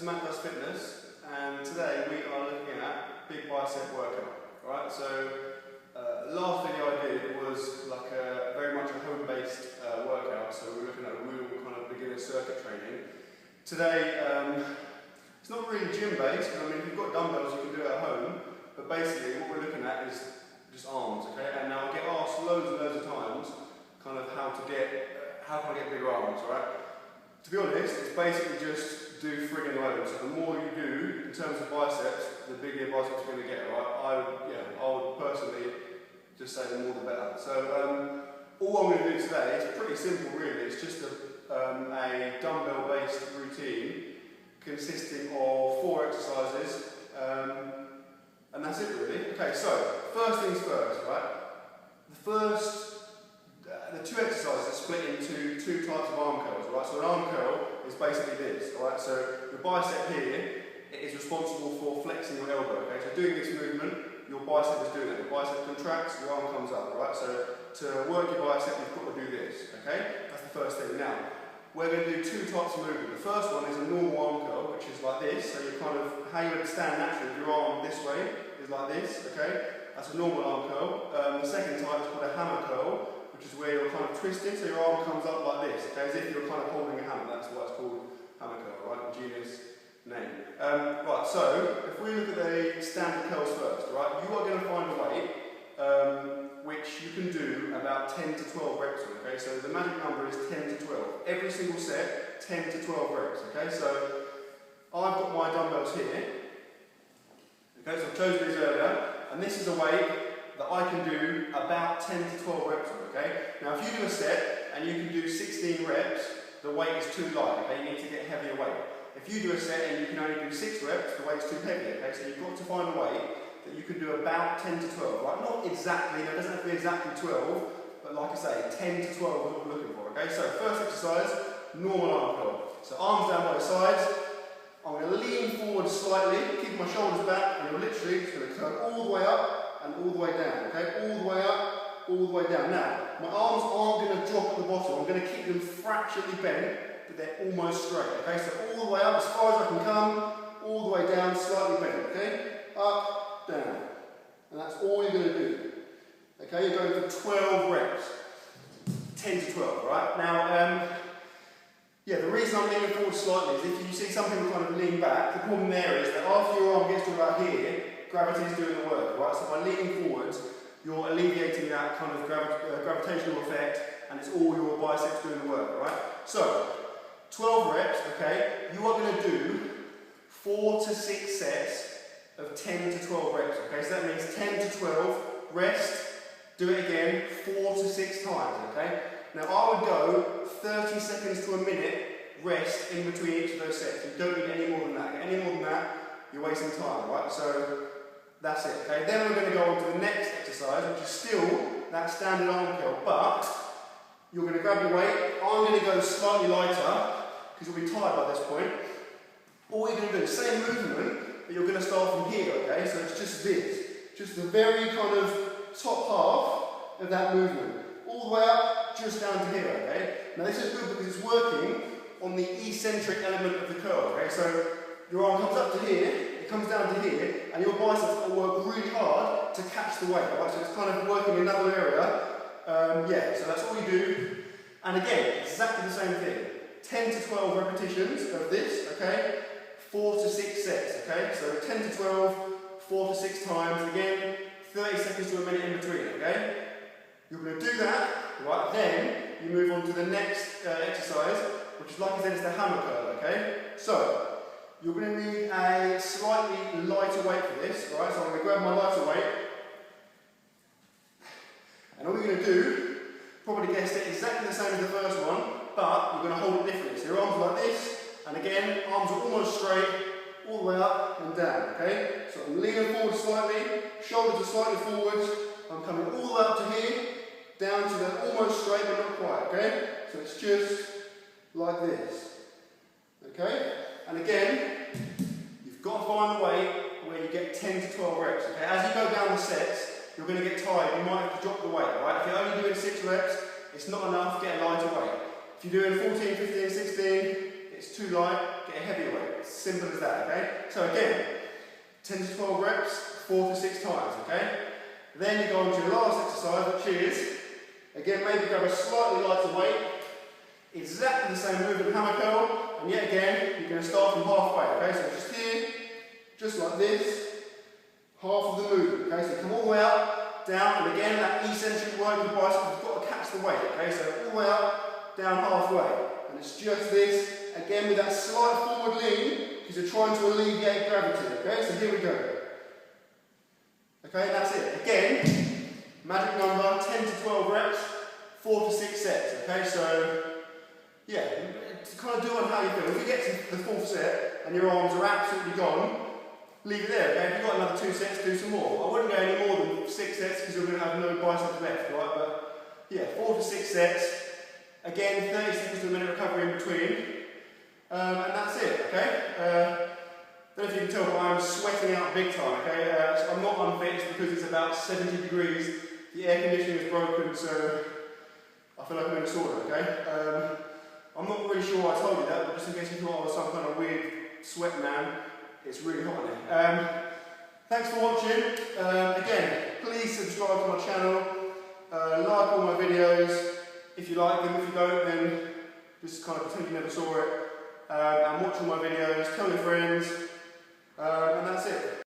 MattDoesFitness, and today we are looking at big bicep workout. Right? So the last video I did was like very much a home-based workout, so we're looking at real kind of beginner circuit training. Today it's not really gym-based, because I mean if you've got dumbbells you can do it at home, but basically what we're looking at is just arms, okay? And now I get asked loads and loads of times kind of how can I get bigger arms, right? To be honest, it's basically just do friggin' loads. So the more you do in terms of biceps, the bigger your biceps are going to get, right? I would personally just say the more the better. So all I'm going to do today is pretty simple really. It's just a dumbbell-based routine consisting of 4 exercises, and that's it really. Okay, so first things first, right? The 2 exercises are split into 2 types of arm curls, right? So an arm curl is basically this, right? So the bicep here is responsible for flexing your elbow, okay? So doing this movement, your bicep is doing it. The bicep contracts, your arm comes up, right? So to work your bicep, you've got to do this, okay? That's the first thing. Now, we're going to do 2 types of movement. The first one is a normal arm curl, which is like this. So you kind of, how you would stand naturally with your arm this way is like this, okay? That's a normal arm curl. The second type is called a hammer curl, which is where you're kind of twisted, so your arm comes up like this, okay, as if you're kind of holding a hammer. That's why it's called hammer curl, right? Genius name. Right, so if we look at the standard curls first, right, you are going to find a weight which you can do about 10 to 12 reps on, okay? So the magic number is 10 to 12. Every single set, 10 to 12 reps, okay? So I've got my dumbbells here, okay, so I've chosen these earlier, and this is a weight that I can do about 10 to 12 reps on, okay? Now if you do a set and you can do 16 reps, the weight is too light, okay? You need to get heavier weight. If you do a set and you can only do 6 reps, the weight's too heavy, okay? So you've got to find a weight that you can do about 10 to 12, right? Not exactly, it doesn't have to be exactly 12, but like I say, 10 to 12 is what we're looking for, okay? So first exercise, normal arm curl. So arms down by the sides. I'm going to lean forward slightly, keep my shoulders back, and you're literally just going to curl all the way up and all the way down, okay? All the way up, all the way down. Now, my arms aren't going to drop at the bottom. I'm going to keep them fractionally bent, but they're almost straight, okay? So all the way up as far as I can come, all the way down, slightly bent, okay? Up, down. And that's all you're going to do. Okay, you're going for 12 reps. 10 to 12, right? Now, yeah, the reason I'm leaning forward slightly is if you see some people kind of lean back, the problem there is that after your arm gets to about here, gravity is doing the work, right? So by leaning forwards, you're alleviating that kind of gravitational effect, and it's all your biceps doing the work, right? So, 12 reps, okay? You are going to do 4 to 6 sets of 10 to 12 reps, okay? So that means 10 to 12, rest, do it again 4 to 6 times, okay? Now I would go 30 seconds to a minute rest in between each of those sets. You don't need any more than that. Any more than that, you're wasting time, right? So that's it, okay? Then we're going to go on to the next exercise, which is still that standard arm curl, but you're going to grab your weight. I'm going to go slightly lighter, because you'll be tired by this point. All you're going to do is same movement, but you're going to start from here, okay? So it's just this, just the very kind of top half of that movement. All the way up, just down to here, okay? Now this is good because it's working on the eccentric element of the curl, okay? So your arm comes up to here, it comes down to here, and your biceps will work really hard to catch the weight, right? So it's kind of working in another area. Yeah, so that's all you do. And again, exactly the same thing. 10 to 12 repetitions of this, okay? 4 to 6 sets, okay? So 10 to 12, 4 to 6 times, again, 30 seconds to a minute in between, okay? You're going to do that, right? Then you move on to the next exercise, which is like I said, it's the hammer curl, okay? So, you're going to need a slightly lighter weight for this, right? So I'm going to grab my lighter weight, and all you're going to do, probably guessed it, exactly the same as the first one, but you're going to hold it differently. So your arms are like this, and again, arms are almost straight, all the way up and down, okay? So I'm leaning forward slightly, shoulders are slightly forwards, I'm coming all the way up to here, down to the almost straight but not quite, okay? So it's just like this, okay? And again, you've got to find a way where you get 10 to 12 reps, okay? As you go down the sets, you're going to get tired, you might have to drop the weight, right? If you're only doing 6 reps, it's not enough, get a lighter weight. If you're doing 14, 15, 16, it's it's too light, get a heavier weight. Simple as that, okay? So again, 10 to 12 reps, 4 to 6 times, okay? Then you go on to your last exercise, which is, again, maybe grab a slightly lighter weight, exactly the same movement, hammer curl, and yet again, you're going to start from halfway, okay? So just here, just like this, half of the movement, okay? So come all the way up, down, and again, that eccentric work of the biceps, you've got to catch the weight, okay? So all the way up, down halfway, and it's just this, again with that slight forward lean, because you're trying to alleviate gravity, okay? So here we go. Okay, that's it. Again, magic number, 10 to 12 reps, 4 to 6 sets, okay? So, yeah, kind of do on how you feel. If you get to the 4th set and your arms are absolutely gone, leave it there, okay? If you've got another 2 sets, do some more. I wouldn't go any more than 6 sets because you're going to have no biceps left, right? But, yeah, 4 to 6 sets. Again, 30 seconds to a minute recovery in between. And that's it, okay? I don't know if you can tell, but I'm sweating out big time, okay? So I'm not unfit, it's because it's about 70 degrees. The air conditioning is broken, so I feel like I'm in a sauna, okay? I'm not really sure why I told you that, but just in case you thought I was some kind of weird sweat man, it's really hot in here. Thanks for watching. Again, please subscribe to my channel. Like all my videos. If you like them, if you don't, then just kind of pretend you never saw it. And watch all my videos, tell your friends. And that's it.